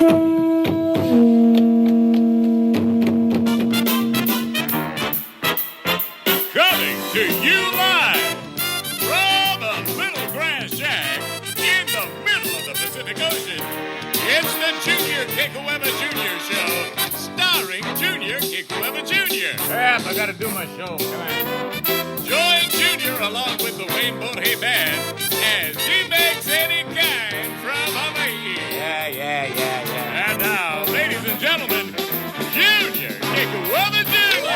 Coming to you live from a little grass shack in the middle of the Pacific Ocean. It's the Junior Kekuewa Jr. Show, starring Junior Kekuewa Jr. Crap, I gotta do my show. Come on. Join Junior along with the Wayne Bote Band as he makes any kind from Hawaii. Yeah. And now, ladies and gentlemen, Junior Kekuewa Jr.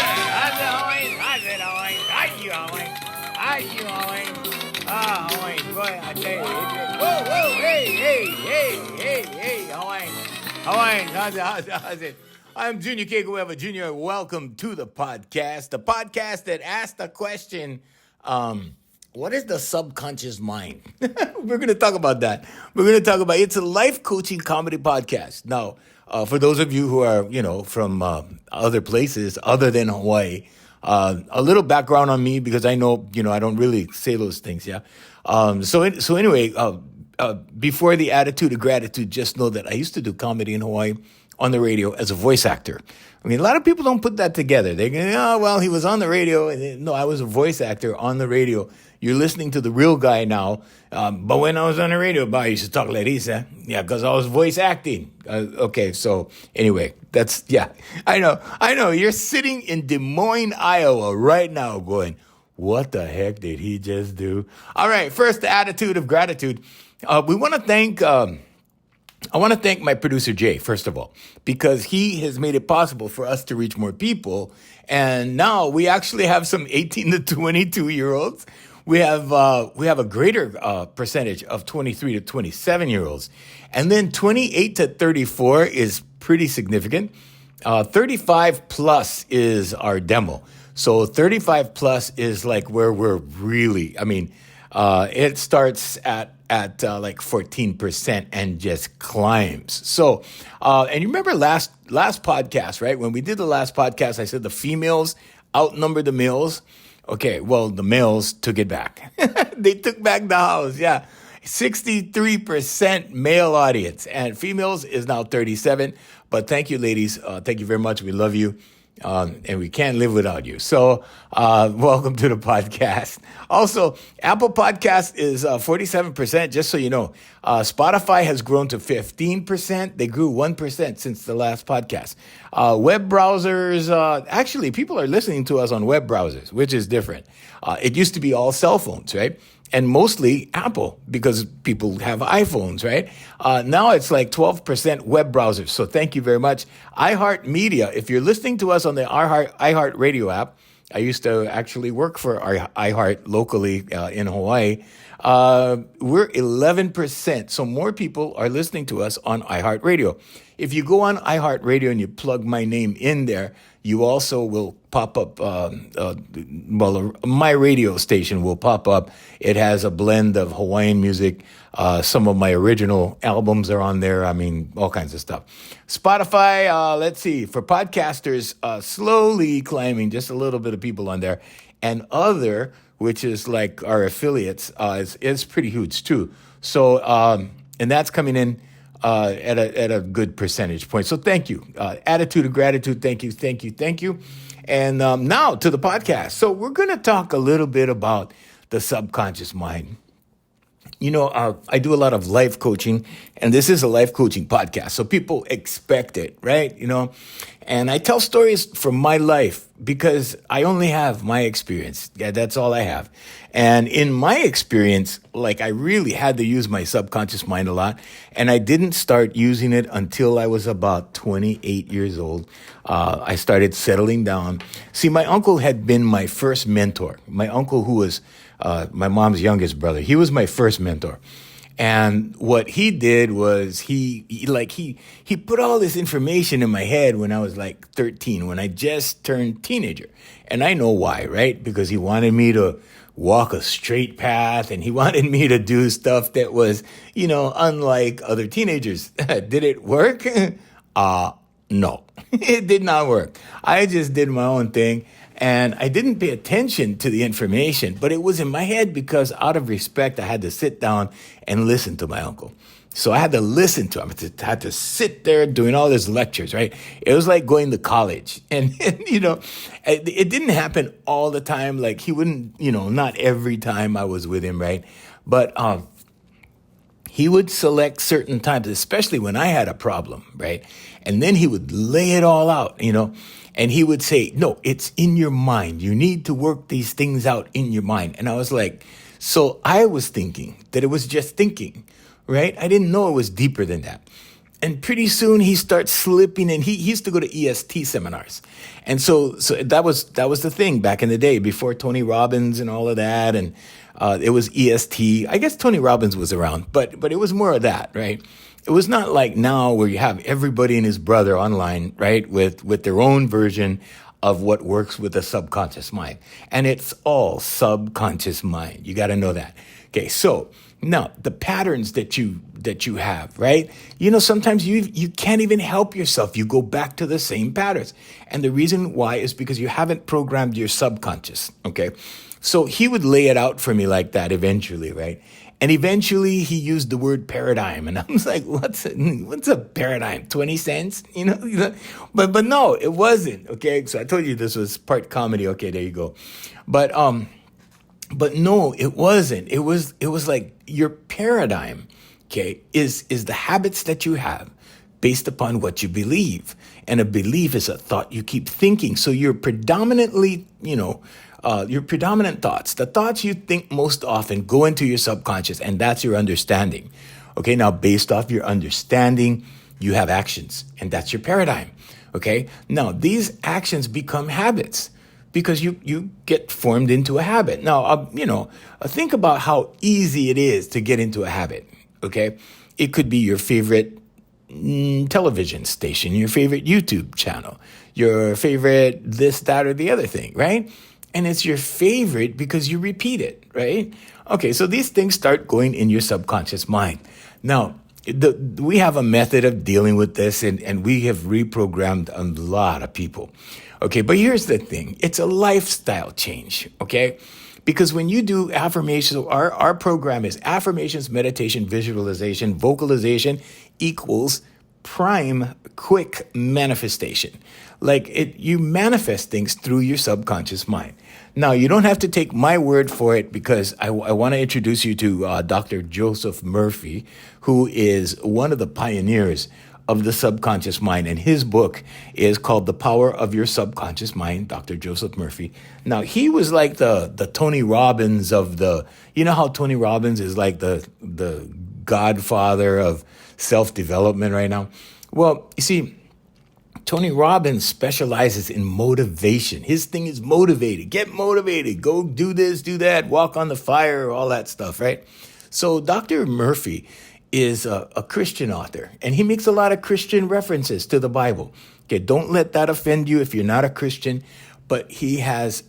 How's it, Owen? How you, Owen? Owen, boy, I tell you. Whoa, hey, Owen, how's it? I'm Junior Kekuewa Jr. Welcome to the podcast that asked the question, what is the subconscious mind? We're going to talk about that. It's a life coaching comedy podcast. Now, for those of you who are, from other places other than Hawaii, a little background on me because I know, I don't really say those things. Yeah. So anyway, before the attitude of gratitude, just know that I used to do comedy in Hawaii on the radio as a voice actor. I mean, a lot of people don't put that together. They go, oh, well, he was on the radio. No, I was a voice actor on the radio. You're listening to the real guy now. But when I was on the radio, I used to talk like this. Yeah, because I was voice acting. Okay, so anyway, I know. You're sitting in Des Moines, Iowa right now going, what the heck did he just do? All right, first, the attitude of gratitude. I want to thank my producer, Jay, first of all, because he has made it possible for us to reach more people. And now we actually have some 18 to 22-year-olds. We have a greater percentage of 23 to 27-year-olds. And then 28 to 34 is pretty significant. 35 plus is our demo. So 35 plus is like where we're really, it starts at like 14% and just climbs. So, and you remember last podcast, right? When we did the last podcast, I said the females outnumber the males. Okay, well, the males took it back. They took back the house, yeah. 63% male audience, and females is now 37. But thank you, ladies. Thank you very much. We love you. And we can't live without you. So, welcome to the podcast. Also, Apple Podcast is 47%, just so you know. Spotify has grown to 15%. They grew 1% since the last podcast. Web browsers, actually, people are listening to us on web browsers, which is different. It used to be all cell phones, right? And mostly Apple, because people have iPhones, right? Now it's like 12% web browsers. So thank you very much. iHeartMedia, if you're listening to us on the iHeartRadio app, I used to actually work for iHeart locally in Hawaii. We're 11%. So more people are listening to us on iHeartRadio. If you go on iHeartRadio and you plug my name in there, you also will pop up, my radio station will pop up. It has a blend of Hawaiian music. Some of my original albums are on there. All kinds of stuff. Spotify, let's see, for podcasters, slowly climbing, just a little bit of people on there. And other, which is like our affiliates, is pretty huge too. So, and that's coming in at a good percentage point. So thank you. Attitude of gratitude. Thank you. And now to the podcast. So we're going to talk a little bit about the subconscious mind. I do a lot of life coaching, and this is a life coaching podcast. So people expect it, right? And I tell stories from my life because I only have my experience. Yeah, that's all I have. And in my experience, I really had to use my subconscious mind a lot. And I didn't start using it until I was about 28 years old. I started settling down. See, my uncle had been my first mentor. My uncle, who was my mom's youngest brother, he was my first mentor. And what he did was he put all this information in my head when I was like 13, when I just turned teenager. And I know why, right? Because he wanted me to walk a straight path, and he wanted me to do stuff that was, unlike other teenagers. Did it work? No, it did not work. I just did my own thing. And I didn't pay attention to the information, but it was in my head because out of respect, I had to sit down and listen to my uncle. So I had to listen to him. I had to sit there doing all his lectures, right? It was like going to college. And it didn't happen all the time. Like he wouldn't, not every time I was with him, right? But he would select certain times, especially when I had a problem, right? And then he would lay it all out, and he would say, no, it's in your mind. You need to work these things out in your mind. And I was like, so I was thinking that it was just thinking, right? I didn't know it was deeper than that. And pretty soon he starts slipping, and he used to go to EST seminars. And so that was the thing back in the day before Tony Robbins and all of that. And it was EST. I guess Tony Robbins was around, but it was more of that, right? It was not like now where you have everybody and his brother online, right? With their own version of what works with the subconscious mind. And it's all subconscious mind. You got to know that. Okay. So now the patterns that you have, right? Sometimes you can't even help yourself. You go back to the same patterns. And the reason why is because you haven't programmed your subconscious. Okay. So he would lay it out for me like that eventually, right? And eventually he used the word paradigm. And I was like, what's a paradigm? 20 cents? But no, it wasn't. Okay. So I told you this was part comedy. Okay, there you go. But no, it wasn't. It was like your paradigm, okay, is the habits that you have based upon what you believe. And a belief is a thought you keep thinking. So you're predominantly, your predominant thoughts, the thoughts you think most often go into your subconscious, and that's your understanding. Okay, now based off your understanding, you have actions, and that's your paradigm. Okay, now these actions become habits because you get formed into a habit. Now, think about how easy it is to get into a habit. Okay, it could be your favorite television station, your favorite YouTube channel, your favorite this, that, or the other thing, right? And it's your favorite because you repeat it, right? Okay, so these things start going in your subconscious mind. Now, we have a method of dealing with this, and we have reprogrammed a lot of people. Okay, but here's the thing. It's a lifestyle change, okay? Because when you do affirmations, our program is affirmations, meditation, visualization, vocalization equals prime quick manifestation. Like you manifest things through your subconscious mind. Now, you don't have to take my word for it because I want to introduce you to Dr. Joseph Murphy, who is one of the pioneers of the subconscious mind. And his book is called The Power of Your Subconscious Mind, Dr. Joseph Murphy. Now, he was like the Tony Robbins of how Tony Robbins is like the godfather of self-development right now? Well, you see, Tony Robbins specializes in motivation. His thing is motivated. Get motivated. Go do this, do that, walk on the fire, all that stuff, right? So Dr. Murphy is a Christian author, and he makes a lot of Christian references to the Bible. Okay, don't let that offend you if you're not a Christian, but he has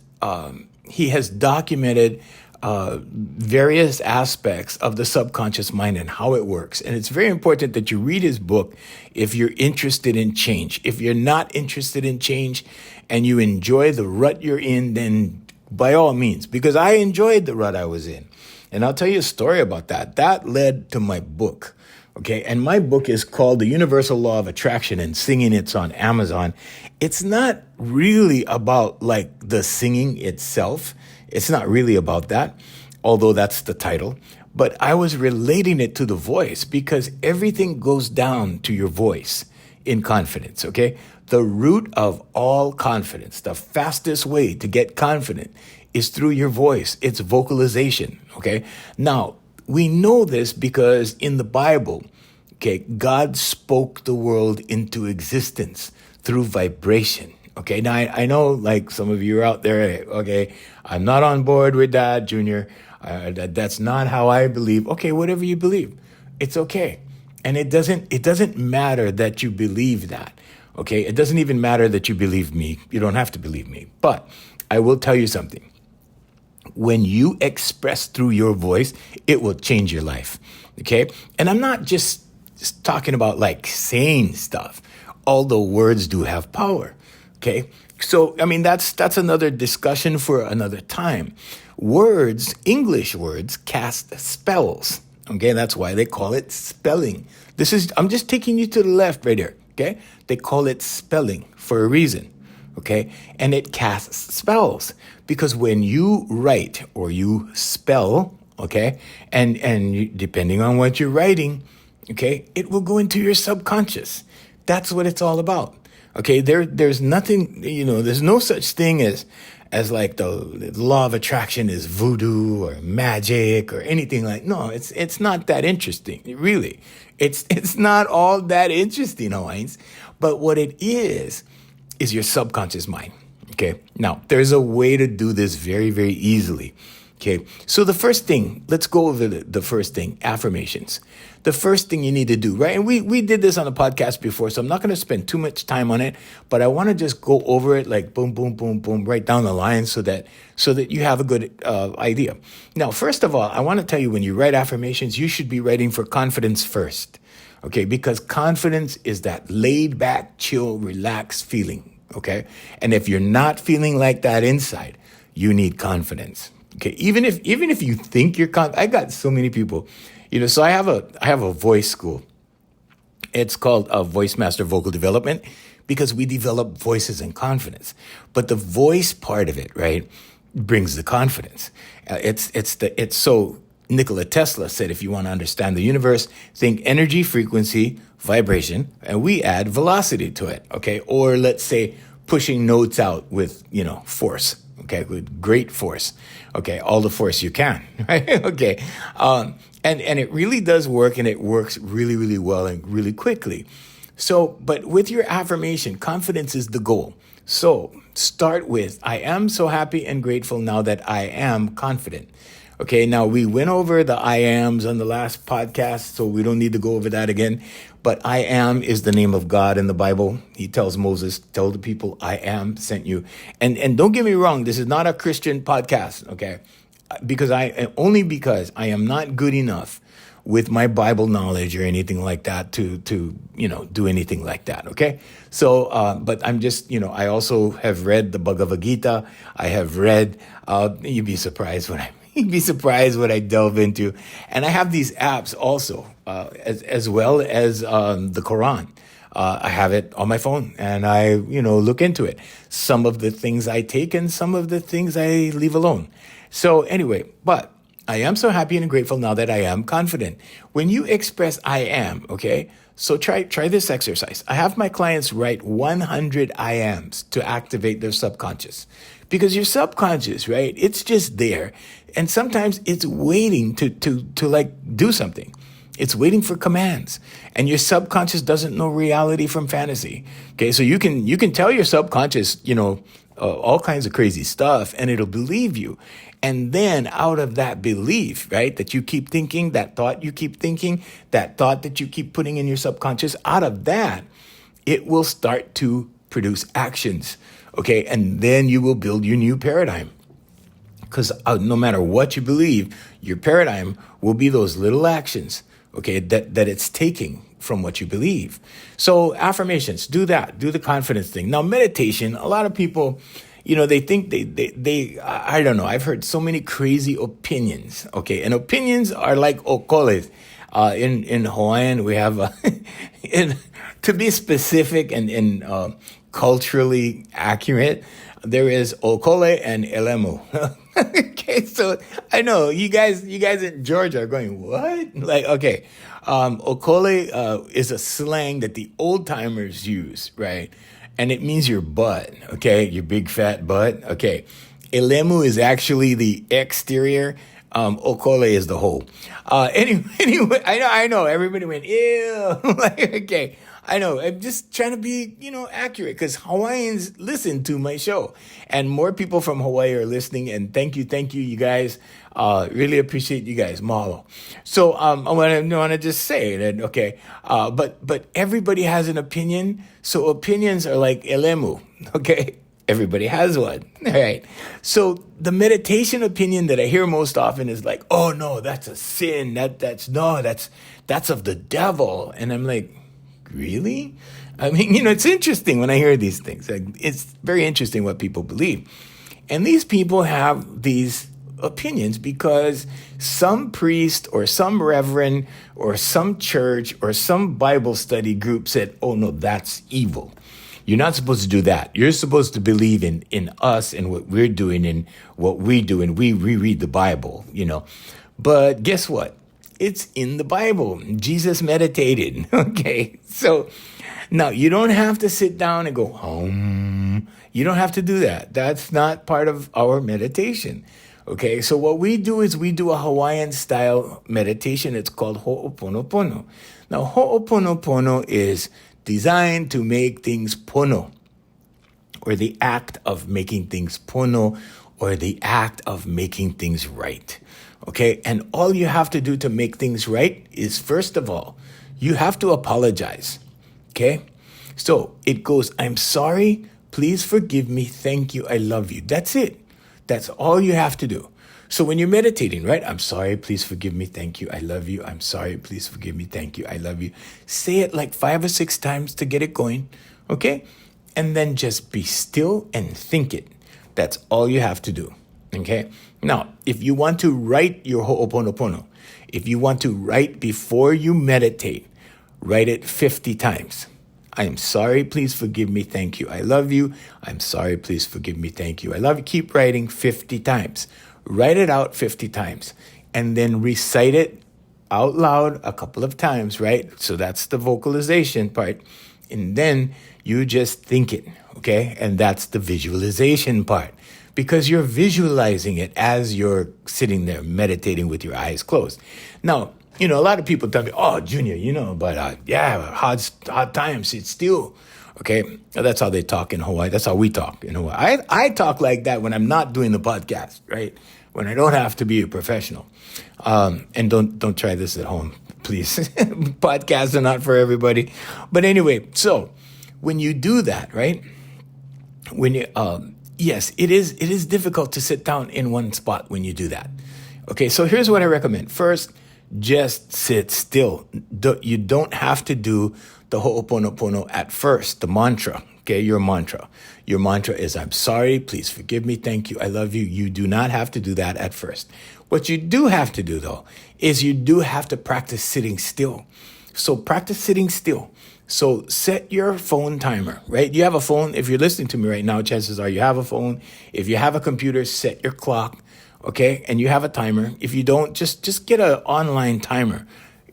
documented various aspects of the subconscious mind and how it works. And it's very important that you read his book if you're interested in change. If you're not interested in change and you enjoy the rut you're in, then by all means, because I enjoyed the rut I was in. And I'll tell you a story about that. That led to my book. Okay. And my book is called The Universal Law of Attraction, and singing. It's on Amazon. It's not really about like the singing itself. It's not really about that, although that's the title. But I was relating it to the voice because everything goes down to your voice in confidence, okay? The root of all confidence, the fastest way to get confident is through your voice. It's vocalization, okay? Now, we know this because in the Bible, okay, God spoke the world into existence through vibration. Okay, now I know like some of you are out there, okay, I'm not on board with that, Junior. That's not how I believe. Okay, whatever you believe, it's okay. And it doesn't matter that you believe that, okay? It doesn't even matter that you believe me. You don't have to believe me. But I will tell you something. When you express through your voice, it will change your life, okay? And I'm not just talking about like saying stuff, although words do have power. Okay, So, I mean, that's another discussion for another time. Words, English words, cast spells. Okay, that's why they call it spelling. I'm just taking you to the left right here. Okay, they call it spelling for a reason. Okay, and it casts spells because when you write or you spell, okay, depending on what you're writing, okay, it will go into your subconscious. That's what it's all about. Okay, there's nothing, there's no such thing as like the law of attraction is voodoo or magic or anything like. No, it's not that interesting, really. It's not all that interesting, Hawaiians. But what it is your subconscious mind. Okay, now there's a way to do this very, very easily. Okay, so the first thing, let's go over the first thing, affirmations. The first thing you need to do, right? And we did this on a podcast before, so I'm not going to spend too much time on it, but I want to just go over it like boom, boom, boom, boom, right down the line so that you have a good idea. Now, first of all, I want to tell you when you write affirmations, you should be writing for confidence first, okay? Because confidence is that laid back, chill, relaxed feeling, okay? And if you're not feeling like that inside, you need confidence. Okay, even if you think you're I got so many people, so I have a voice school. It's called Voice Master Vocal Development because we develop voices and confidence. But the voice part of it, right, brings the confidence. It's so Nikola Tesla said, if you want to understand the universe, think energy, frequency, vibration, and we add velocity to it. Okay, or let's say pushing notes out with force. Okay, with great force. Okay, all the force you can, right? Okay, and it really does work, and it works really, really well and really quickly. So, but with your affirmation, confidence is the goal. So start with, I am so happy and grateful now that I am confident. Okay, now we went over the I ams on the last podcast, so we don't need to go over that again. But I am is the name of God in the Bible. He tells Moses, tell the people, I am sent you. And don't get me wrong, this is not a Christian podcast, okay? Because I am not good enough with my Bible knowledge or anything like that to do anything like that, okay? So, but I'm just, I also have read the Bhagavad Gita. I have read, you'd be surprised what I delve into. And I have these apps also, as well as the Quran. I have it on my phone and I, look into it. Some of the things I take and some of the things I leave alone. So anyway, but I am so happy and grateful now that I am confident. When you express I am, okay, so try this exercise. I have my clients write 100 I ams to activate their subconscious. Because your subconscious, right, it's just there. And sometimes it's waiting to like do something. It's waiting for commands. And your subconscious doesn't know reality from fantasy. Okay, so you can tell your subconscious, all kinds of crazy stuff, and it'll believe you. And then out of that belief, right, that you keep thinking, that thought you keep thinking, that thought that you keep putting in your subconscious, out of that, it will start to produce actions. Okay, and then you will build your new paradigm. Because no matter what you believe, your paradigm will be those little actions, okay, that it's taking from what you believe. So affirmations, do that. Do the confidence thing. Now, meditation, a lot of people, they think they I don't know. I've heard so many crazy opinions, okay, and opinions are like okoles. In Hawaiian, we have, to be specific and culturally accurate, there is okole and elemu. Okay, so I know you guys in Georgia are going, what? Like, okay, okole is a slang that the old timers use, right? And it means your butt, okay, your big fat butt. Okay, elemu is actually the exterior. Okole is the whole. Anyway, I know. Everybody went, ew. Like, okay, I know. I'm just trying to be, accurate because Hawaiians listen to my show, and more people from Hawaii are listening. And thank you, you guys. Really appreciate you guys, mahalo. So I want to just say that, okay. But everybody has an opinion. So opinions are like elemu, okay. Everybody has one. All right. So the meditation opinion that I hear most often is like, oh no, that's a sin. That's of the devil. And I'm like, really? I mean, it's interesting when I hear these things. Like, it's very interesting what people believe. And these people have these opinions because some priest or some reverend or some church or some Bible study group said, oh no, that's evil. You're not supposed to do that. You're supposed to believe in us and what we're doing and what we do, and we reread the Bible, But guess what? It's in the Bible. Jesus meditated. Okay. So now you don't have to sit down and go, You don't have to do that. That's not part of our meditation. Okay. So what we do is we do a Hawaiian style meditation. It's called Ho'oponopono. Now, Ho'oponopono is designed to make things pono, or the act of making things pono, or the act of making things right. Okay, and all you have to do to make things right is, first of all, you have to apologize. Okay, so it goes, I'm sorry, please forgive me, thank you, I love you. That's it. That's all you have to do. So when you're meditating, right? I'm sorry, please forgive me, thank you, I love you. I'm sorry, please forgive me, thank you, I love you. Say it like 5 or 6 times to get it going, okay? And then just be still and think it. That's all you have to do, okay? Now, if you want to write your Ho'oponopono, if you want to write before you meditate, write it 50 times. I am sorry, please forgive me, thank you, I love you. I'm sorry, please forgive me, thank you, I love you. Keep writing 50 times. Write it out 50 times and then recite it out loud a couple of times, right? So that's the vocalization part. And then you just think it, okay? And that's the visualization part, because you're visualizing it as you're sitting there meditating with your eyes closed. Now, a lot of people tell me, oh, Junior, but hard times, sit still. Okay, that's how they talk in Hawaii. That's how we talk in Hawaii. I talk like that when I'm not doing the podcast, right? When I don't have to be a professional. And don't try this at home, please. Podcasts are not for everybody. But anyway, so when you do that, right? When you yes, it is difficult to sit down in one spot when you do that. Okay, so here's what I recommend. First, just sit still. You don't have to do the Ho'oponopono at first, the mantra, okay, your mantra. Your mantra is, I'm sorry, please forgive me, thank you, I love you. You do not have to do that at first. What you do have to do, though, is you do have to practice sitting still. So practice sitting still. So set your phone timer, right? You have a phone. If you're listening to me right now, chances are you have a phone. If you have a computer, set your clock, okay? And you have a timer. If you don't, just get an online timer.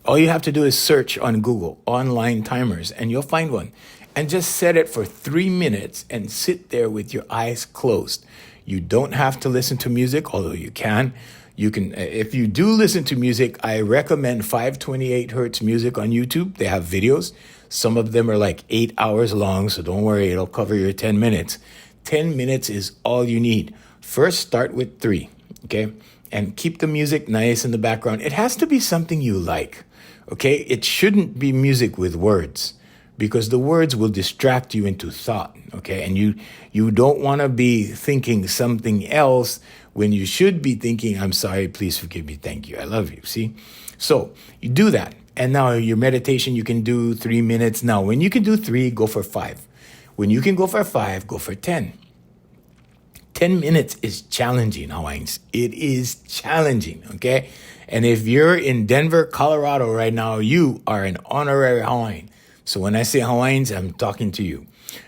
All you have to do is search on Google, online timers, and you'll find one. And just set it for 3 minutes and sit there with your eyes closed. You don't have to listen to music, although you can. You can, if you do listen to music, I recommend 528 hertz music on YouTube. They have videos. Some of them are like 8 hours long, so don't worry, it'll cover your 10 minutes. 10 minutes is all you need. First, start with 3, okay? And keep the music nice in the background. It has to be something you like. Okay, it shouldn't be music with words, because the words will distract you into thought. Okay, and you don't want to be thinking something else when you should be thinking, I'm sorry, please forgive me, thank you, I love you. See, so you do that, and now your meditation you can do 3 minutes. Now, when you can do 3, go for 5. When you can go for 5, go for 10. 10 minutes is challenging, Hawaiians. It is challenging, okay? And if you're in Denver, Colorado right now, you are an honorary Hawaiian. So when I say Hawaiians, I'm talking to you.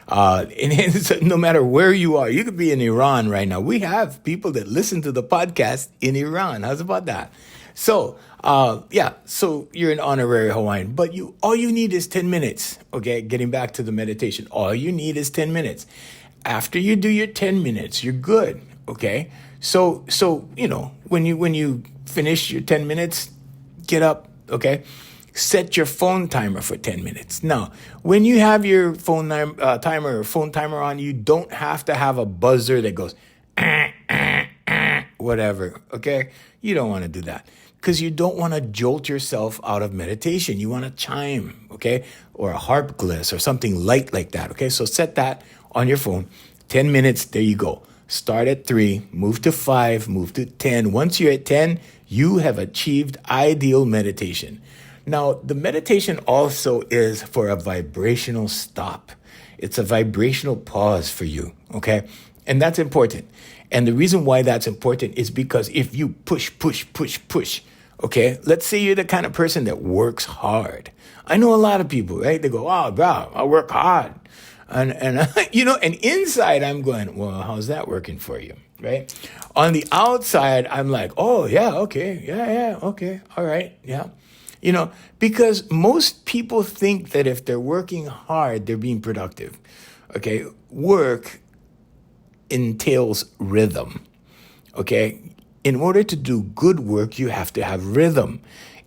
And no matter where you are, you could be in Iran right now. We have people that listen to the podcast in Iran. How's about that? So, so you're an honorary Hawaiian, but all you need is 10 minutes, okay? Getting back to the meditation, all you need is 10 minutes. After you do your 10 minutes, you're good, okay? So when you finish your 10 minutes, get up, okay? Set your phone timer for 10 minutes. Now, when you have your phone timer on, you don't have to have a buzzer that goes, whatever, okay? You don't want to do that, because you don't want to jolt yourself out of meditation. You want a chime, okay? Or a harp gliss or something light like that, okay? So set that on your phone. 10 minutes, there you go. Start at 3, move to 5, move to 10. Once you're at 10, you have achieved ideal meditation. Now, the meditation also is for a vibrational stop. It's a vibrational pause for you, okay? And that's important. And the reason why that's important is because if you push, okay? Let's say you're the kind of person that works hard. I know a lot of people, right? They go, oh, bro, I work hard. And and inside I'm going, well, how's that working for you, right? On the outside, I'm like, oh, yeah, okay, yeah, okay, all right, yeah. Because most people think that if they're working hard, they're being productive, okay? Work entails rhythm, okay? In order to do good work, you have to have rhythm,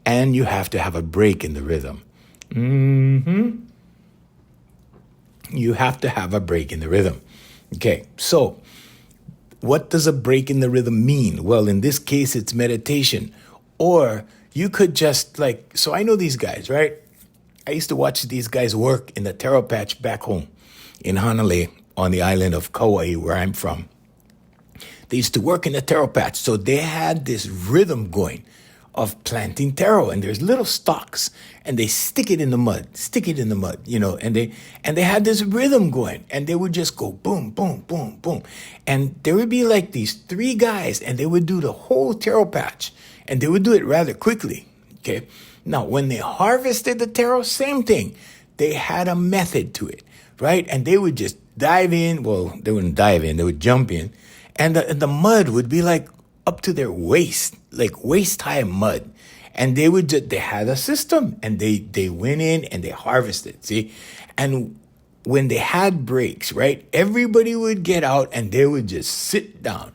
and you have to have a break in the rhythm. You have to have a break in the rhythm. Okay, so what does a break in the rhythm mean? Well, in this case, it's meditation. Or you could just so I know these guys, right? I used to watch these guys work in the taro patch back home in Hanalei on the island of Kauai, where I'm from. They used to work in the taro patch. So they had this rhythm going of planting taro, and there's little stalks, and they stick it in the mud, and they had this rhythm going, and they would just go boom, boom, boom, boom. And there would be like these three guys, and they would do the whole taro patch, and they would do it rather quickly, okay? Now, when they harvested the taro, same thing. They had a method to it, right? And they would just dive in. Well, they wouldn't dive in, they would jump in, and the mud would be like up to their waist, like waist-high mud. And they had a system, and they went in and they harvested, see? And when they had breaks, right, everybody would get out and they would just sit down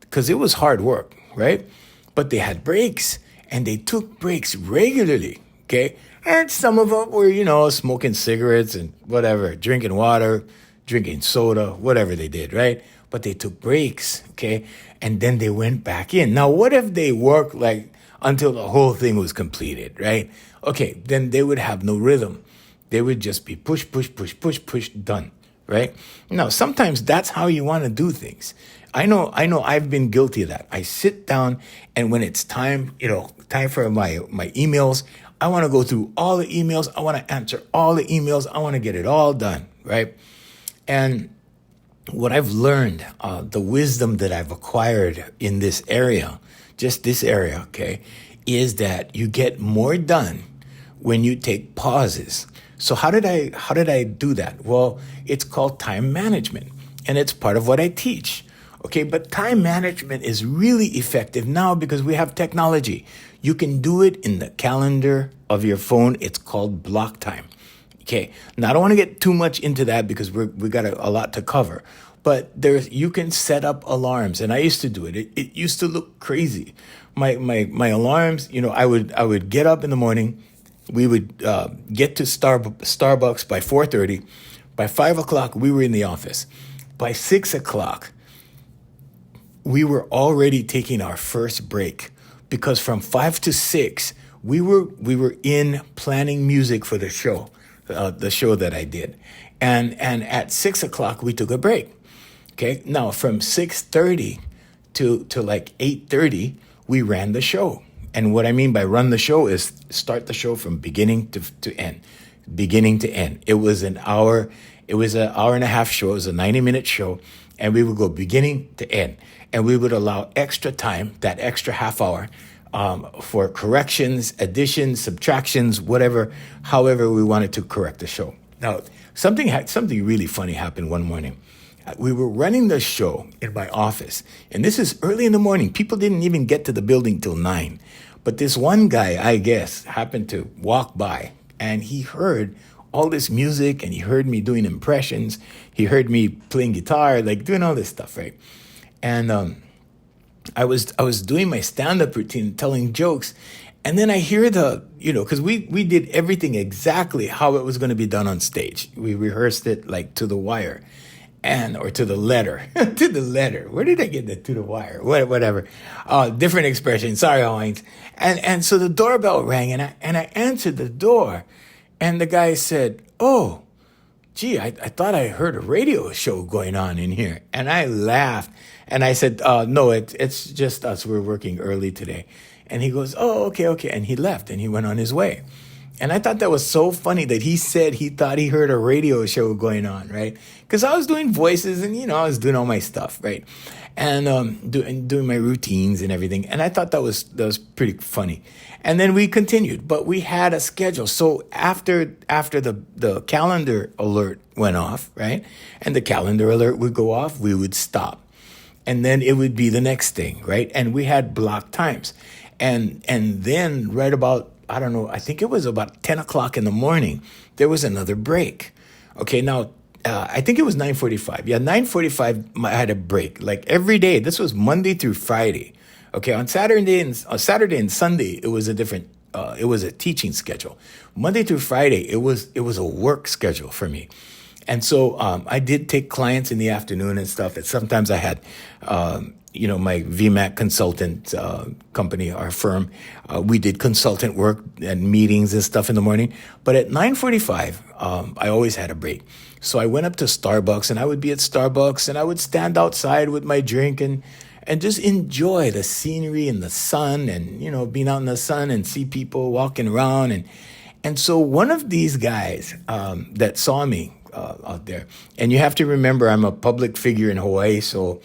because it was hard work, right? But they had breaks, and they took breaks regularly, okay? And some of them were, smoking cigarettes and whatever, drinking water, drinking soda, whatever they did, right? But they took breaks, okay? And then they went back in. Now, what if they worked until the whole thing was completed, right? Okay, then they would have no rhythm. They would just be push, done, right? Now, sometimes that's how you want to do things. I know I've been guilty of that. I sit down, and when it's time, time for my emails, I want to go through all the emails. I want to answer all the emails. I want to get it all done, right? And what I've learned, the wisdom that I've acquired in this area, just this area, okay, is that you get more done when you take pauses. So how did I do that? Well, it's called time management, and it's part of what I teach. Okay, but time management is really effective now because we have technology. You can do it in the calendar of your phone. It's called block time. Okay, now I don't want to get too much into that because we got a lot to cover. But you can set up alarms, and I used to do it. It used to look crazy. My alarms, I would get up in the morning. We would get to Starbucks by 4:30. By 5:00, we were in the office. By 6:00, we were already taking our first break because from 5 to 6, we were in planning music for the show that I did, and at 6:00 we took a break. Okay, now from 6:30 to like 8:30, we ran the show. And what I mean by run the show is start the show from beginning to end. It was an hour and a half show. It was a 90-minute show, and we would go beginning to end. And we would allow extra time, that extra half hour, for corrections, additions, subtractions, however we wanted to correct the show. Now, something really funny happened one morning. We were running the show in my office, and this is early in the morning. People didn't even get to the building till 9. But this one guy, I guess, happened to walk by, and he heard all this music, and he heard me doing impressions. He heard me playing guitar, doing all this stuff, right? And I was doing my stand-up routine, telling jokes, and then I hear because we did everything exactly how it was going to be done on stage. We rehearsed it to the wire. Or to the letter, to the letter. Where did I get the to the wire? Whatever. Different expression. Sorry, Hines. And so the doorbell rang, and I answered the door, and the guy said, "Oh, gee, I thought I heard a radio show going on in here." And I laughed, and I said, "No, it's just us. We're working early today." And he goes, "Oh, okay." And he left, and he went on his way. And I thought that was so funny that he said he thought he heard a radio show going on, right? Because I was doing voices and, I was doing all my stuff, right? And doing my routines and everything. And I thought that was pretty funny. And then we continued, but we had a schedule. So after the calendar alert went off, right? And the calendar alert would go off, we would stop. And then it would be the next thing, right? And we had block times. And then right about, I don't know, I think it was about 10 o'clock in the morning, there was another break. Okay, now, I think it was 9:45. Yeah, 9:45, I had a break. Like every day, this was Monday through Friday. Okay, on Saturday and Sunday, it was a different, it was a teaching schedule. Monday through Friday, it was a work schedule for me. And so I did take clients in the afternoon and stuff. And sometimes I had, my VMAC consultant company, our firm. We did consultant work and meetings and stuff in the morning. But at 9:45, I always had a break. So I went up to Starbucks, and I would be at Starbucks, and I would stand outside with my drink and just enjoy the scenery and the sun and, being out in the sun and see people walking around. And so one of these guys that saw me out there, and you have to remember I'm a public figure in Hawaii, so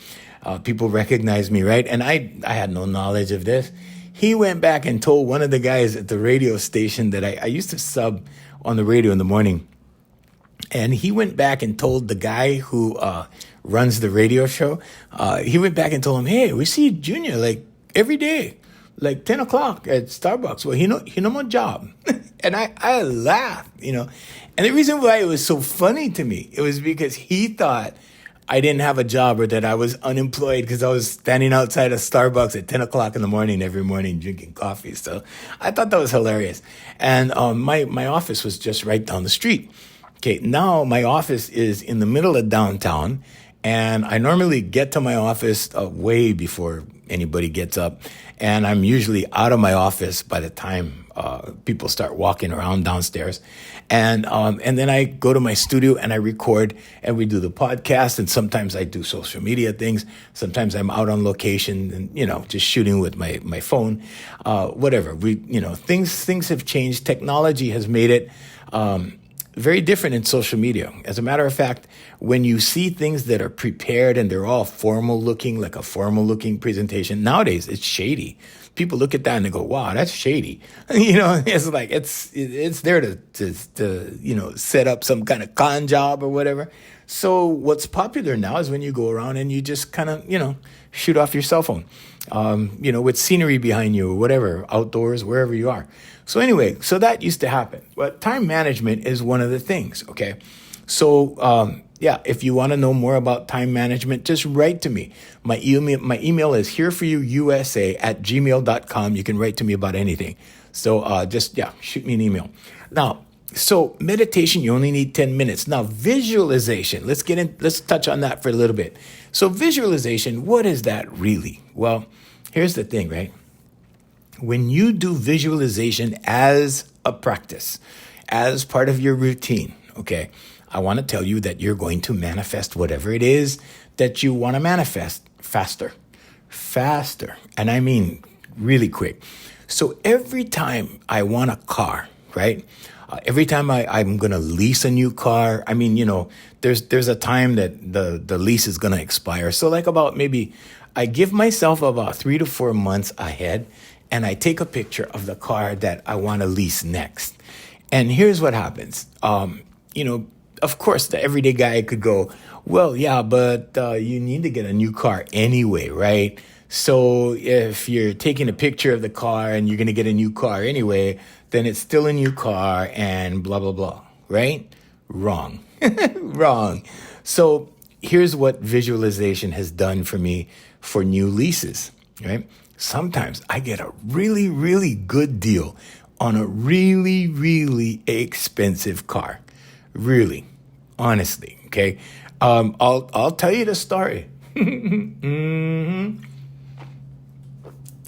people recognize me, right? And I had no knowledge of this. He went back and told one of the guys at the radio station that I used to sub on the radio in the morning. And he went back and told the guy who runs the radio show, he went back and told him, hey, we see Junior like every day, like 10 o'clock at Starbucks. Well, he no more job. And I laughed, And the reason why it was so funny to me, it was because he thought I didn't have a job or that I was unemployed because I was standing outside of Starbucks at 10 o'clock in the morning every morning drinking coffee. So I thought that was hilarious. And my office was just right down the street. Okay, now my office is in the middle of downtown, and I normally get to my office way before anybody gets up, and I'm usually out of my office by the time people start walking around downstairs, and then I go to my studio and I record, and we do the podcast, and sometimes I do social media things. Sometimes I'm out on location and just shooting with my phone, whatever. Things have changed. Technology has made it very different in social media. As a matter of fact, when you see things that are prepared and they're all formal looking, like a formal looking presentation, nowadays it's shady. People look at that and they go, wow, that's shady. It's like, it's there to set up some kind of con job or whatever. So what's popular now is when you go around and you just kind of, shoot off your cell phone, with scenery behind you or whatever, outdoors, wherever you are. So anyway, so that used to happen. But time management is one of the things, okay? So, if you want to know more about time management, just write to me. My email is hereforyouusa@gmail.com. You can write to me about anything. So shoot me an email. Now, so meditation, you only need 10 minutes. Now, visualization, let's touch on that for a little bit. So visualization, what is that really? Well, here's the thing, right? When you do visualization as a practice, as part of your routine, okay, I want to tell you that you're going to manifest whatever it is that you want to manifest faster. And I mean really quick. So every time I want a car, right? Every time I'm going to lease a new car, I mean, there's a time that the lease is going to expire. So like about maybe I give myself about 3 to 4 months ahead, and I take a picture of the car that I want to lease next. And here's what happens. Of course, the everyday guy could go, well, yeah, but you need to get a new car anyway, right? So if you're taking a picture of the car and you're going to get a new car anyway, then it's still a new car and blah, blah, blah, right? Wrong. Wrong. So here's what visualization has done for me for new leases, right? Sometimes I get a really, really good deal on a really, really expensive car. Really, honestly, okay? I'll tell you the story. Mm-hmm.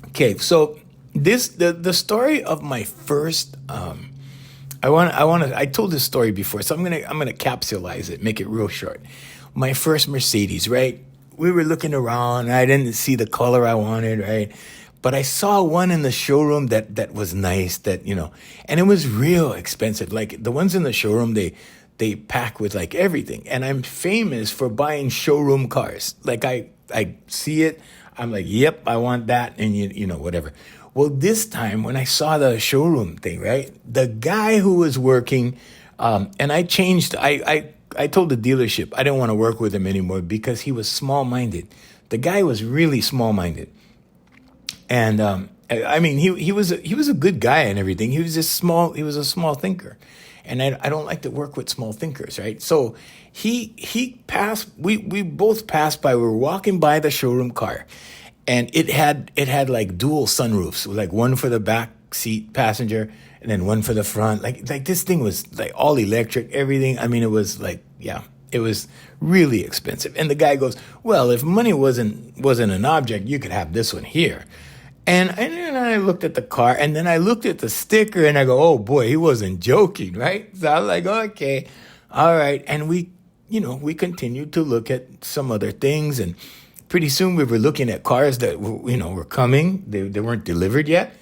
Okay, so the story of my first I told this story before, so I'm gonna capsulize it, make it real short. My first Mercedes, right? We were looking around, I didn't see the color I wanted, right? But I saw one in the showroom that was nice, that, and it was real expensive. Like the ones in the showroom, they pack with like everything. And I'm famous for buying showroom cars. Like I see it, I'm like, yep, I want that, and whatever. Well, this time when I saw the showroom thing, right, the guy who was working, and I changed, I told the dealership I didn't want to work with him anymore because he was small-minded. The guy was really small-minded. And I mean, he was a good guy and everything. He was a small thinker, and I don't like to work with small thinkers, right? So he passed. We both passed by. We were walking by the showroom car, and it had like dual sunroofs, like one for the back seat passenger and then one for the front. Like this thing was like all electric, everything. I mean, it was like, yeah. It was really expensive. And the guy goes, well, if money wasn't an object, you could have this one here. And then I looked at the car, and then I looked at the sticker, and I go, oh boy, he wasn't joking, right? So I was like, okay, all right. And we continued to look at some other things, and pretty soon we were looking at cars that were coming. They weren't delivered yet,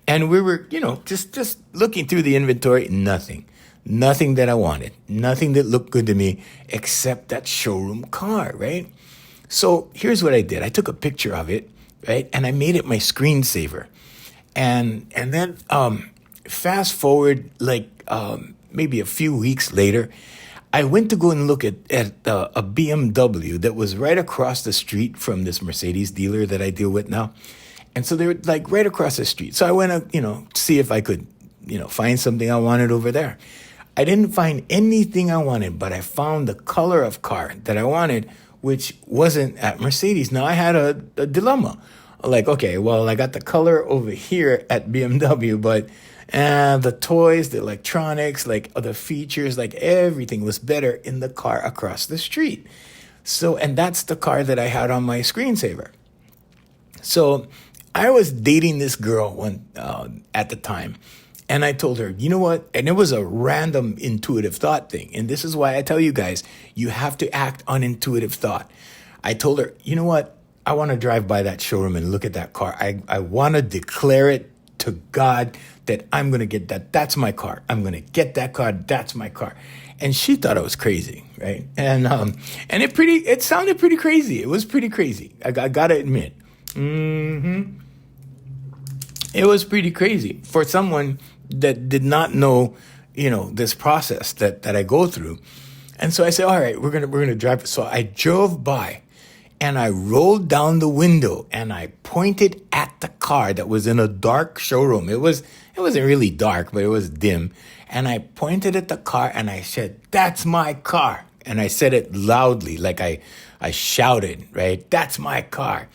and we were just looking through the inventory. Nothing that I wanted, nothing that looked good to me, except that showroom car, right? So here's what I did. I took a picture of it, right? And I made it my screensaver. And then fast forward maybe a few weeks later, I went to go and look at a BMW that was right across the street from this Mercedes dealer that I deal with now. And so they were like right across the street. So I went to, see if I could, find something I wanted over there. I didn't find anything I wanted, but I found the color of car that I wanted, which wasn't at Mercedes. Now I had a dilemma. Like, okay, well, I got the color over here at BMW, but the toys, the electronics, like other features, like everything was better in the car across the street. So, and that's the car that I had on my screensaver. So I was dating this girl at the time. And I told her, you know what? And it was a random intuitive thought thing. And this is why I tell you guys, you have to act on intuitive thought. I told her, you know what? I want to drive by that showroom and look at that car. I want to declare it to God that I'm going to get that. That's my car. I'm going to get that car. That's my car. And she thought I was crazy, right? And it sounded pretty crazy. It was pretty crazy. I got to admit. It was pretty crazy for someone that did not know, this process that I go through. And so I said, all right, we're gonna drive. So I drove by, and I rolled down the window, and I pointed at the car that was in a dark showroom. It wasn't really dark, but it was dim. And I pointed at the car, and I said, that's my car. And I said it loudly, like I shouted, right? That's my car.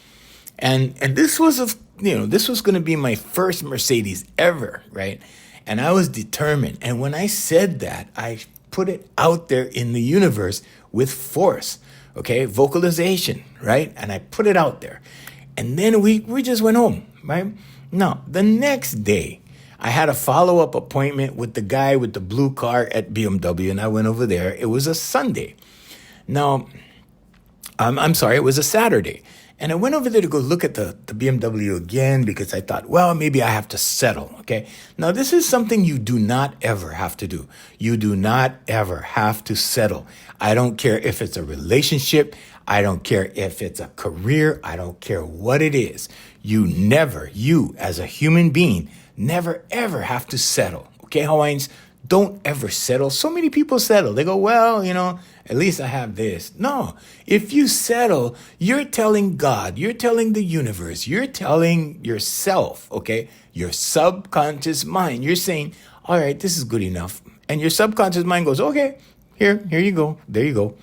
And this was this was going to be my first Mercedes ever, right? And I was determined. And when I said that, I put it out there in the universe with force, okay? Vocalization, right? And I put it out there. And then we just went home, right? Now, the next day, I had a follow-up appointment with the guy with the blue car at BMW, and I went over there. It was a Sunday. Now, I'm sorry, it was a Saturday. And I went over there to go look at the BMW again because I thought, well, maybe I have to settle, okay? Now, this is something you do not ever have to do. You do not ever have to settle. I don't care if it's a relationship. I don't care if it's a career. I don't care what it is. You as a human being, never, ever have to settle, okay, Hawaiians? Don't ever settle. So many people settle. They go, well, at least I have this. No, if you settle, you're telling God, you're telling the universe, you're telling yourself, okay, your subconscious mind. You're saying, all right, this is good enough. And your subconscious mind goes, okay, here you go. There you go.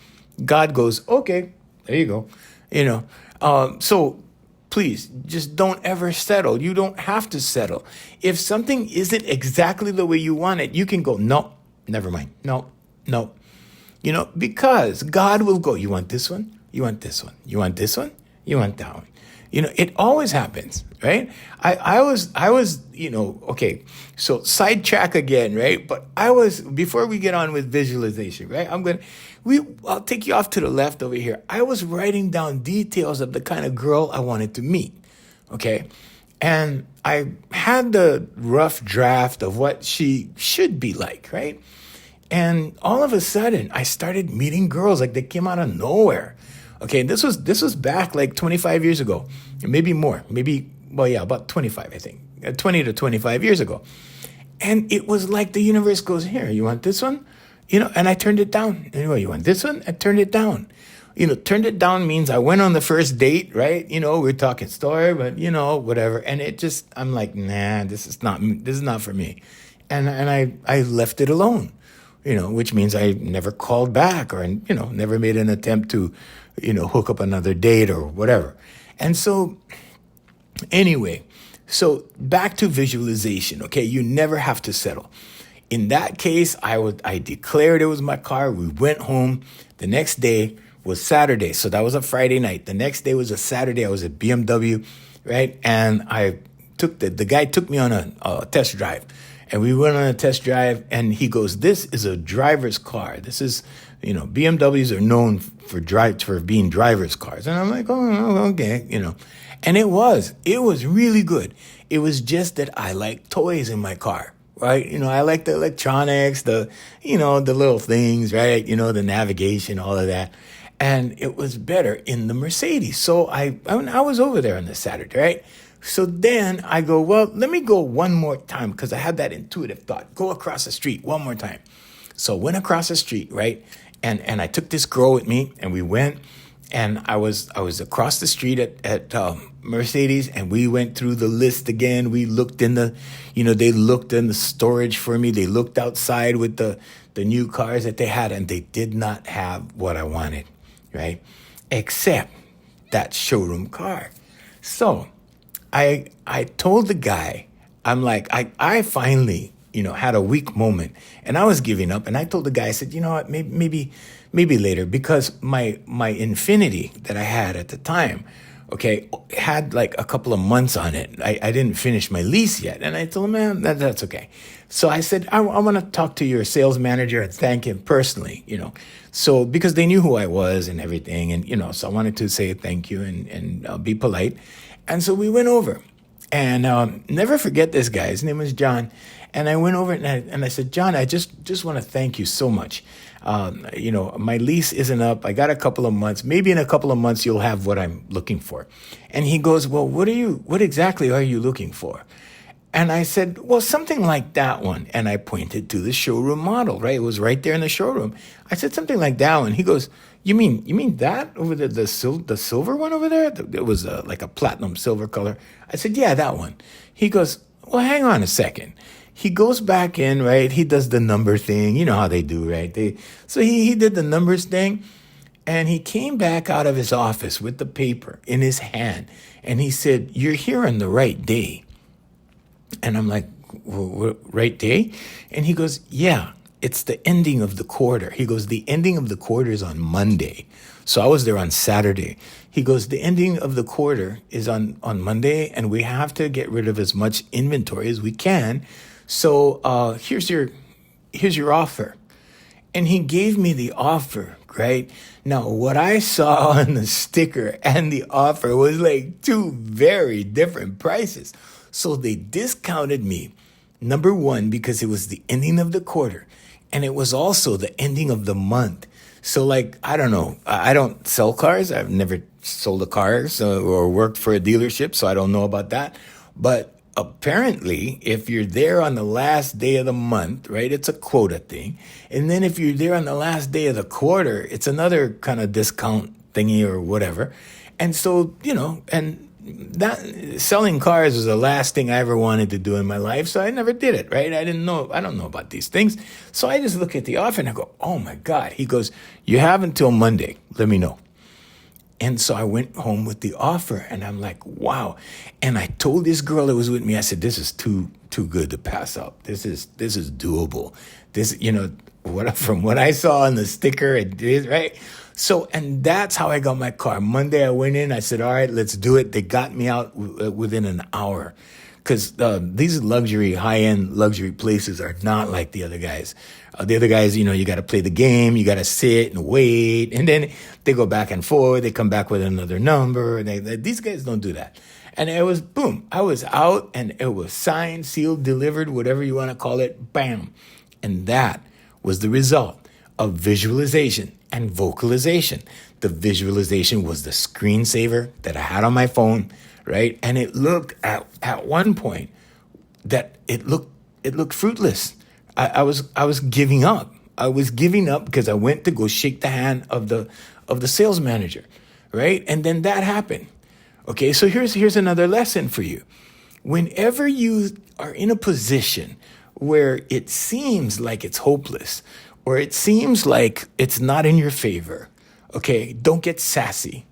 God goes, okay, there you go. So please, just don't ever settle. You don't have to settle. If something isn't exactly the way you want it, you can go, no, never mind. No. Because God will go, you want this one? You want this one? You want this one? You want that one? It always happens, right? I was, okay, so sidetrack again, right? But before we get on with visualization, right? I'll take you off to the left over here. I was writing down details of the kind of girl I wanted to meet, Okay. And I had the rough draft of what she should be like, right? And all of a sudden, I started meeting girls like they came out of nowhere. Okay, this was back like 25 years ago, maybe more, maybe well, yeah, about 25, I think, 20 to 25 years ago. And it was like the universe goes, here, you want this one? And I turned it down. Anyway, you want this one? I turned it down. Turned it down means I went on the first date, right? We're talking story, but whatever. And I'm like, nah, this is not for me. And I left it alone, which means I never called back or, never made an attempt to, hook up another date or whatever. And so anyway, so back to visualization, okay? You never have to settle. In that case, I declared it was my car. We went home. The next day was Saturday, so that was a Friday night. The next day was a Saturday. I was at BMW, right? And I took the guy took me on a test drive, and we went on a test drive. And he goes, "This is a driver's car. This is, BMWs are known for being driver's cars." And I'm like, "Oh, okay, And it was really good. It was just that I like toys in my car. Right. I like the electronics, the little things, right. The navigation, all of that. And it was better in the Mercedes. So I was over there on the Saturday, right? So then I go, well, let me go one more time because I had that intuitive thought. Go across the street one more time. So I went across the street, right? And I took this girl with me and we went. And I was across the street at Mercedes, and we went through the list again. We looked in they looked in the storage for me. They looked outside with the new cars that they had, and they did not have what I wanted, right? Except that showroom car. So I told the guy, I'm like, I finally, had a weak moment, and I was giving up. And I told the guy, I said, you know what, maybe later, because my Infiniti that I had at the time, okay, had like a couple of months on it. I didn't finish my lease yet. And I told him, man, that's okay. So I said, I want to talk to your sales manager and thank him personally, So because they knew who I was and everything. And, so I wanted to say thank you and be polite. And so we went over. And never forget this guy. His name was John. And I went over and I said, John, I just want to thank you so much. My lease isn't up. I got a couple of months. Maybe in a couple of months, you'll have what I'm looking for. And he goes, well, what exactly are you looking for? And I said, well, something like that one. And I pointed to the showroom model, right? It was right there in the showroom. I said, something like that one. He goes, you mean that over there, the silver one over there? It was like a platinum silver color. I said, yeah, that one. He goes, well, hang on a second. He goes back in, right? He does the number thing. You know how they do, right? So he did the numbers thing, and he came back out of his office with the paper in his hand, and he said, you're here on the right day. And I'm like, right day? And he goes, yeah, it's the ending of the quarter. He goes, the ending of the quarter is on Monday. So I was there on Saturday. He goes, the ending of the quarter is on Monday, and we have to get rid of as much inventory as we can. So here's your offer. And he gave me the offer, right? Now, what I saw on the sticker and the offer was like two very different prices. So they discounted me, number one, because it was the ending of the quarter. And it was also the ending of the month. So like, I don't know. I don't sell cars. I've never sold a car or worked for a dealership, so I don't know about that. But apparently, if you're there on the last day of the month, right, it's a quota thing. And then if you're there on the last day of the quarter, it's another kind of discount thingy or whatever. And so, and that selling cars was the last thing I ever wanted to do in my life. So I never did it, right? I don't know about these things. So I just look at the offer and I go, oh my God. He goes, you have until Monday. Let me know. And so I went home with the offer, and I'm like, wow. And I told this girl that was with me, I said, this is too good to pass up. This is doable. This, from what I saw on the sticker, it is, right? So, and that's how I got my car. Monday I went in, I said, all right, let's do it. They got me out within an hour. Because these high-end luxury places are not like the other guys. The other guys, you got to play the game. You got to sit and wait. And then they go back and forth. They come back with another number. These guys don't do that. And it was boom. I was out and it was signed, sealed, delivered, whatever you want to call it. Bam. And that was the result of visualization and vocalization. The visualization was the screensaver that I had on my phone, right? And it looked at one point that it looked fruitless. I was giving up. I was giving up because I went to go shake the hand of the sales manager, right? And then that happened. Okay, so here's another lesson for you. Whenever you are in a position where it seems like it's hopeless or it seems like it's not in your favor, okay, don't get sassy.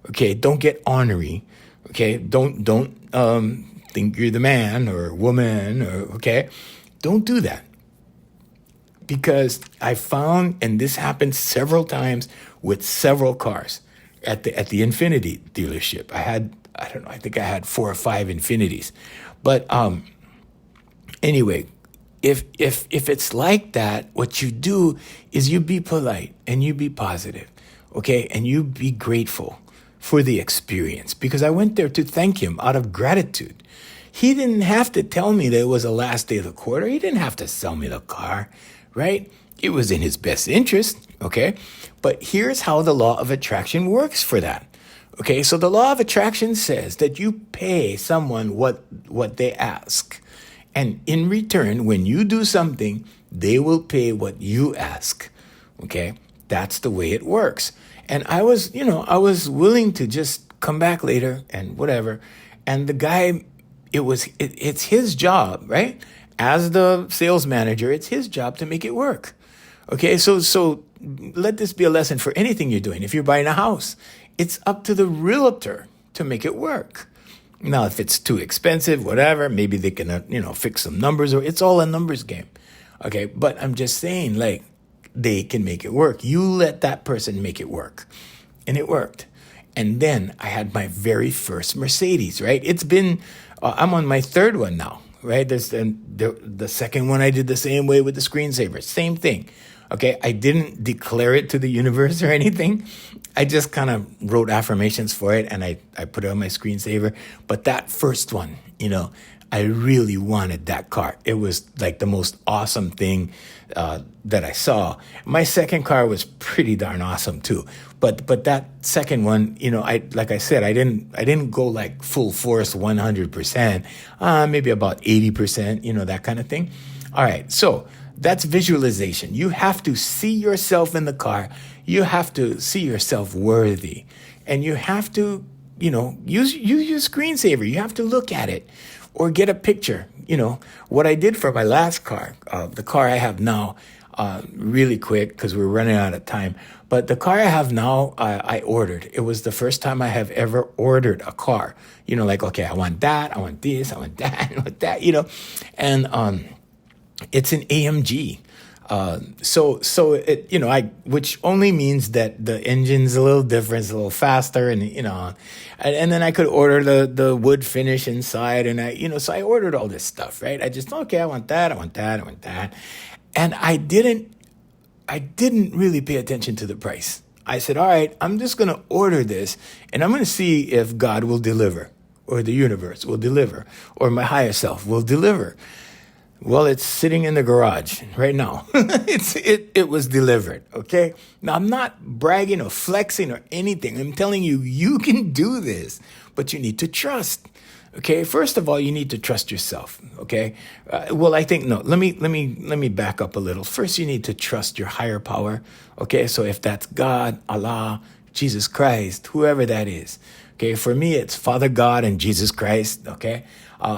Okay, don't get ornery. Okay, don't think you're the man or woman or okay. Don't do that. Because I found, and this happened several times with several cars at the Infiniti dealership. I think I had 4 or 5 Infinitis. But anyway, if it's like that, what you do is you be polite and you be positive, okay? And you be grateful for the experience because I went there to thank him out of gratitude. He didn't have to tell me that it was the last day of the quarter. He didn't have to sell me the car, right? It was in his best interest, okay? But here's how the law of attraction works for that. Okay, so the law of attraction says that you pay someone what they ask. And in return, when you do something, they will pay what you ask. Okay, that's the way it works. And I was willing to just come back later and whatever. And the guy, it's his job, right? As the sales manager, it's his job to make it work. Okay, so let this be a lesson for anything you're doing. If you're buying a house, it's up to the realtor to make it work. Now, if it's too expensive, whatever, maybe they can, fix some numbers, or it's all a numbers game. Okay, but I'm just saying, like, they can make it work. You let that person make it work. And it worked. And then I had my very first Mercedes, right? It's been, I'm on my third one now, right? There's the second one I did the same way with the screensaver. Same thing. Okay, I didn't declare it to the universe or anything. I just kind of wrote affirmations for it and I put it on my screensaver. But that first one, I really wanted that car. It was like the most awesome thing that I saw. My second car was pretty darn awesome too. But that second one, like I said, I didn't go like full force 100%, maybe about 80%, that kind of thing. All right, so that's visualization. You have to see yourself in the car. You have to see yourself worthy. And you have to, use your screensaver. You have to look at it or get a picture. What I did for my last car, the car I have now, really quick because we're running out of time. But the car I have now, I ordered. It was the first time I have ever ordered a car. Okay, I want that, I want this, I want that, I want that, And it's an AMG. So it, which only means that the engine's a little different, it's a little faster, and and then I could order the wood finish inside, and so I ordered all this stuff, right? I just I want that, I want that, I want that, and I didn't really pay attention to the price. I said, all right, I'm just gonna order this, and I'm gonna see if God will deliver, or the universe will deliver, or my higher self will deliver. Well, it's sitting in the garage right now. It was delivered, okay? Now, I'm not bragging or flexing or anything. I'm telling you, you can do this, but you need to trust, okay? First of all, you need to trust yourself, okay? I think, no, let me back up a little. First, you need to trust your higher power, okay? So if that's God, Allah, Jesus Christ, whoever that is, okay? For me, it's Father God and Jesus Christ, okay?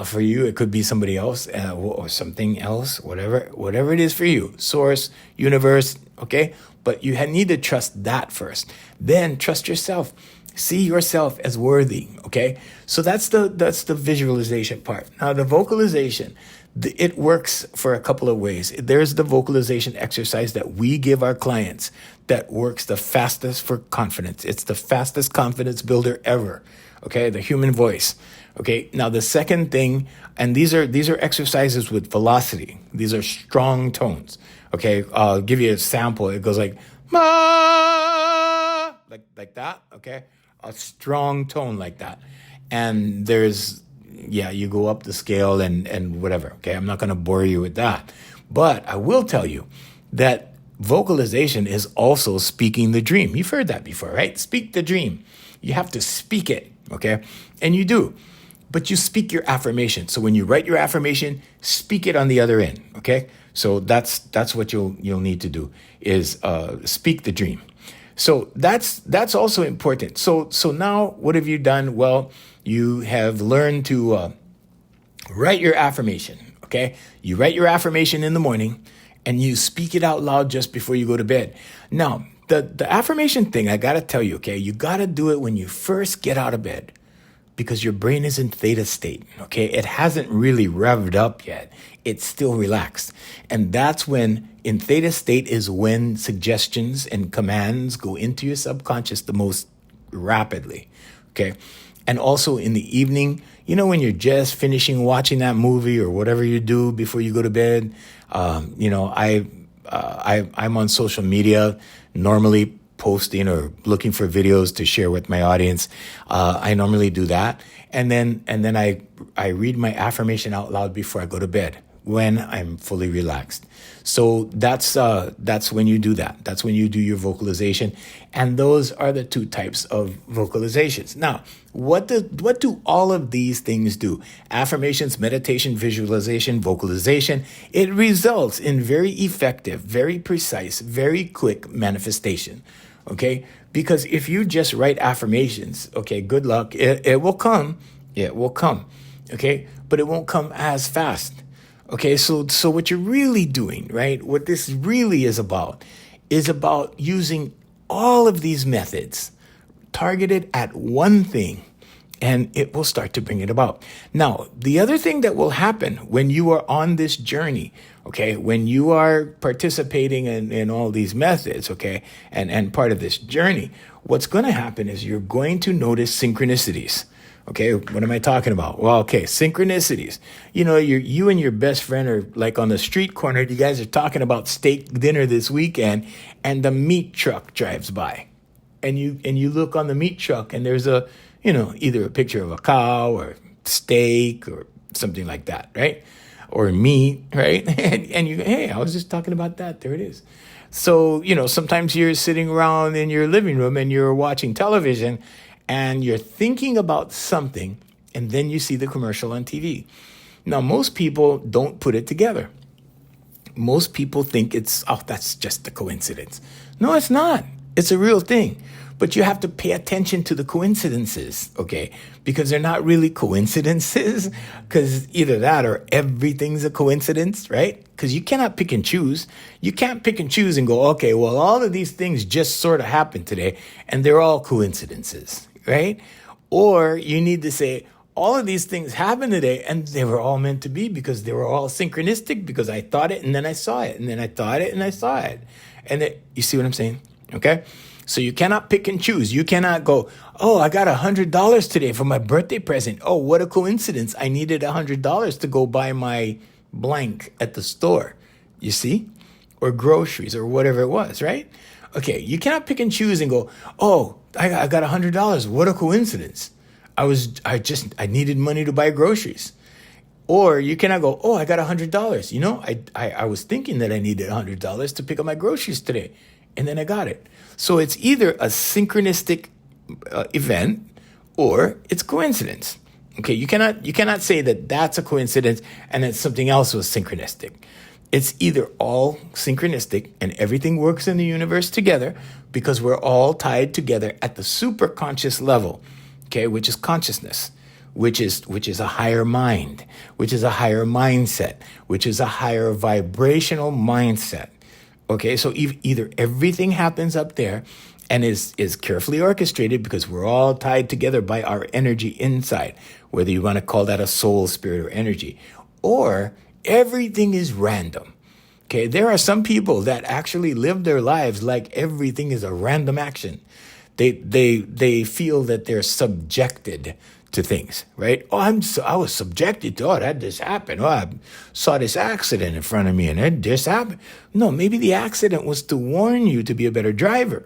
For you, it could be somebody else or something else, whatever it is for you. Source, universe, okay? But you need to trust that first. Then trust yourself. See yourself as worthy, okay? So that's the visualization part. Now, the vocalization, it works for a couple of ways. There's the vocalization exercise that we give our clients that works the fastest for confidence. It's the fastest confidence builder ever, okay? The human voice. Okay, now the second thing, and these are exercises with velocity. These are strong tones. Okay, I'll give you a sample. It goes like ma, like that. Okay, a strong tone like that. and you go up the scale and whatever. Okay, I'm not going to bore you with that, but I will tell you that vocalization is also speaking the dream. You've heard that before, right? Speak the dream. You have to speak it, okay? And you do. But you speak your affirmation. So when you write your affirmation, speak it on the other end, okay? So that's what you'll need to do is speak the dream. So that's also important. So now what have you done? Well, you have learned to write your affirmation, okay? You write your affirmation in the morning and you speak it out loud just before you go to bed. Now, the affirmation thing, I got to tell you, okay? You got to do it when you first get out of bed, because your brain is in theta state, okay? It hasn't really revved up yet. It's still relaxed. And that's when, in theta state, is when suggestions and commands go into your subconscious the most rapidly, okay? And also in the evening, when you're just finishing watching that movie or whatever you do before you go to bed, I'm on social media, normally posting or looking for videos to share with my audience. I normally do that. And then I read my affirmation out loud before I go to bed when I'm fully relaxed. So that's when you do that. That's when you do your vocalization. And those are the two types of vocalizations. Now, what do all of these things do? Affirmations, meditation, visualization, vocalization. It results in very effective, very precise, very quick manifestation. Okay? Because if you just write affirmations, okay, good luck. It will come. It will come. Okay? But it won't come as fast. Okay, so what you're really doing, right? What this really is about using all of these methods targeted at one thing, and it will start to bring it about. Now, the other thing that will happen when you are on this journey, okay, when you are participating in all these methods, okay, and part of this journey, what's going to happen is you're going to notice synchronicities. Okay, what am I talking about? Well, okay, synchronicities. You and your best friend are like on the street corner. You guys are talking about steak dinner this weekend, and the meat truck drives by, and you look on the meat truck, and there's either a picture of a cow or steak or something like that, right? Or meat, right? And you go, hey, I was just talking about that. There it is. So sometimes you're sitting around in your living room and you're watching television, and you're thinking about something, and then you see the commercial on TV. Now, most people don't put it together. Most people think that's just a coincidence. No, it's not. It's a real thing. But you have to pay attention to the coincidences, okay? Because they're not really coincidences, because either that or everything's a coincidence, right? Because you cannot pick and choose. You can't pick and choose and go, okay, well, all of these things just sort of happened today, and they're all coincidences, right? Or you need to say, all of these things happened today, and they were all meant to be because they were all synchronistic, because I thought it, and then I saw it, and then I thought it, and I saw it. And you see what I'm saying? Okay? So you cannot pick and choose. You cannot go, oh, I got $100 today for my birthday present. Oh, what a coincidence. I needed $100 to go buy my blank at the store. You see? Or groceries or whatever it was, right? Okay, you cannot pick and choose and go, oh, I got $100. What a coincidence. I needed money to buy groceries. Or you cannot go, oh, I got $100. I was thinking that I needed $100 to pick up my groceries today, and then I got it. So it's either a synchronistic event or it's coincidence. Okay, you cannot say that that's a coincidence and that something else was synchronistic. It's either all synchronistic and everything works in the universe together because we're all tied together at the superconscious level, okay, which is consciousness, which is a higher mind, which is a higher mindset, which is a higher vibrational mindset. Okay, so either everything happens up there and is carefully orchestrated because we're all tied together by our energy inside, whether you want to call that a soul, spirit, or energy, or everything is random. Okay, there are some people that actually live their lives like everything is a random action. They feel that they're subjected to things, right? Oh, I was subjected to, that just happened. Oh, I saw this accident in front of me and it just happened. No, maybe the accident was to warn you to be a better driver.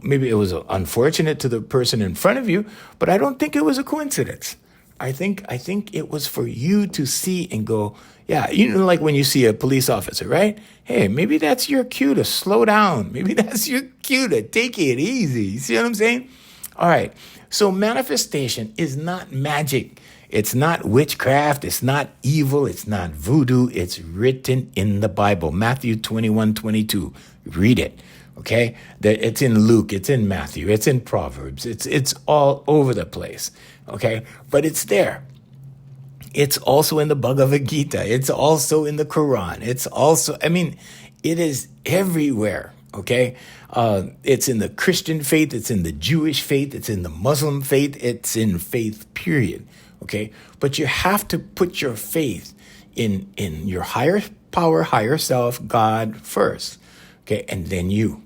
maybe it was unfortunate to the person in front of you, but I don't think it was a coincidence. I think it was for you to see and go, yeah, like when you see a police officer, right? Hey, maybe that's your cue to slow down. Maybe that's your cue to take it easy. You see what I'm saying? All right. So manifestation is not magic. It's not witchcraft. It's not evil. It's not voodoo. It's written in the Bible. Matthew 21:22. Read it. Okay? It's in Luke. It's in Matthew. It's in Proverbs. It's all over the place. Okay? But it's there. It's also in the Bhagavad Gita. It's also in the Quran. It's also, it is everywhere. Okay? It's in the Christian faith. It's in the Jewish faith. It's in the Muslim faith. It's in faith, period. Okay? But you have to put your faith in your higher power, higher self, God first. Okay? And then you.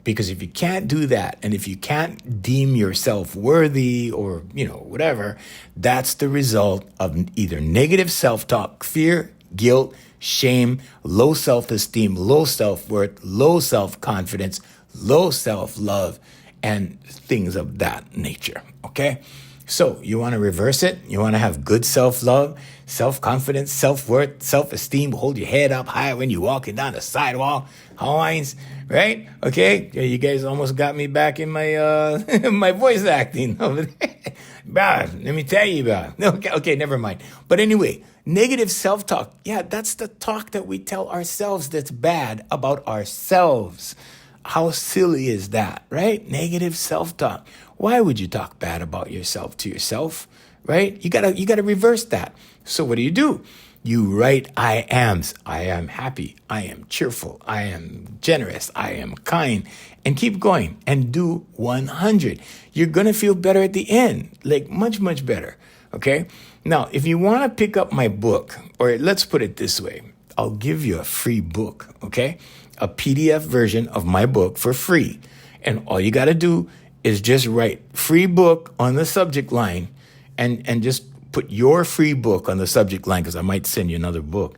Because if you can't do that, and if you can't deem yourself worthy or, whatever, that's the result of either negative self-talk, fear, guilt, shame, low self-esteem, low self-worth, low self-confidence, low self-love, and things of that nature, okay? So you want to reverse it? You want to have good self-love, self-confidence, self-worth, self-esteem, hold your head up high when you're walking down the sidewalk, Hawaiians, right? Okay, you guys almost got me back in my my voice acting over there. Let me tell you about it. Okay, never mind. But anyway, negative self-talk. Yeah, that's the talk that we tell ourselves that's bad about ourselves. How silly is that, right? Negative self-talk. Why would you talk bad about yourself to yourself, right? You gotta reverse that. So what do? You write I ams. I am happy. I am cheerful. I am generous. I am kind. And keep going and do 100. You're going to feel better at the end, like much, much better. Okay? Now, if you want to pick up my book, or let's put it this way, I'll give you a free book, okay? A PDF version of my book for free. And all you got to do is just write free book on the subject line and just put your free book on the subject line, because I might send you another book.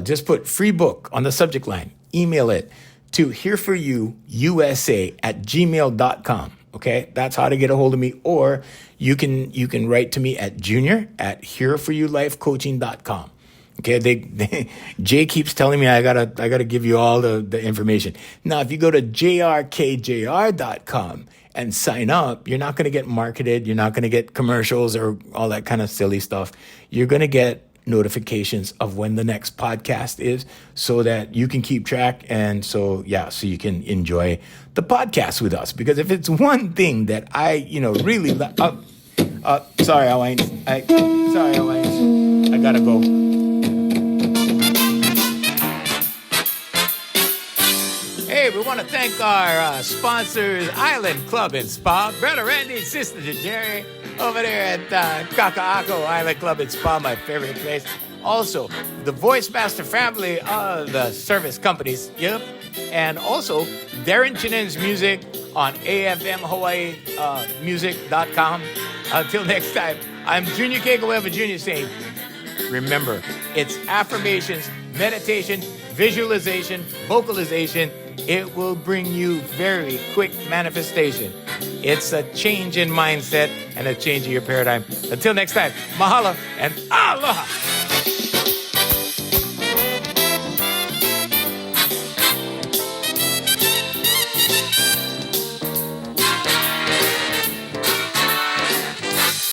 Just put free book on the subject line. Email it to hereforyouyousa@gmail.com. Okay, that's how to get a hold of me. Or you can write to me at junior@hereforyoulifecoaching.com. Okay, Jay keeps telling me I gotta give you all the information. Now, if you go to jrkjr.com and sign up, you're not going to get marketed. You're not going to get commercials or all that kind of silly stuff. You're going to get notifications of when the next podcast is, so that you can keep track. And so you can enjoy the podcast with us. Because if it's one thing that I, really, sorry, Hawaiians. I gotta go. Hey, we want to thank our sponsors, Island Club and Spa, Brother Randy, Sister Jerry, over there at Kaka'ako Island Club and Spa, my favorite place. Also, the Voice Master family of the service companies, yep. And also, Darren Chinen's music on AFMHawaii music.com. Until next time, I'm Junior Kekoewa Jr. saying, remember, it's affirmations, meditation, visualization, vocalization. It will bring you very quick manifestation. It's a change in mindset and a change in your paradigm. Until next time, mahalo and aloha.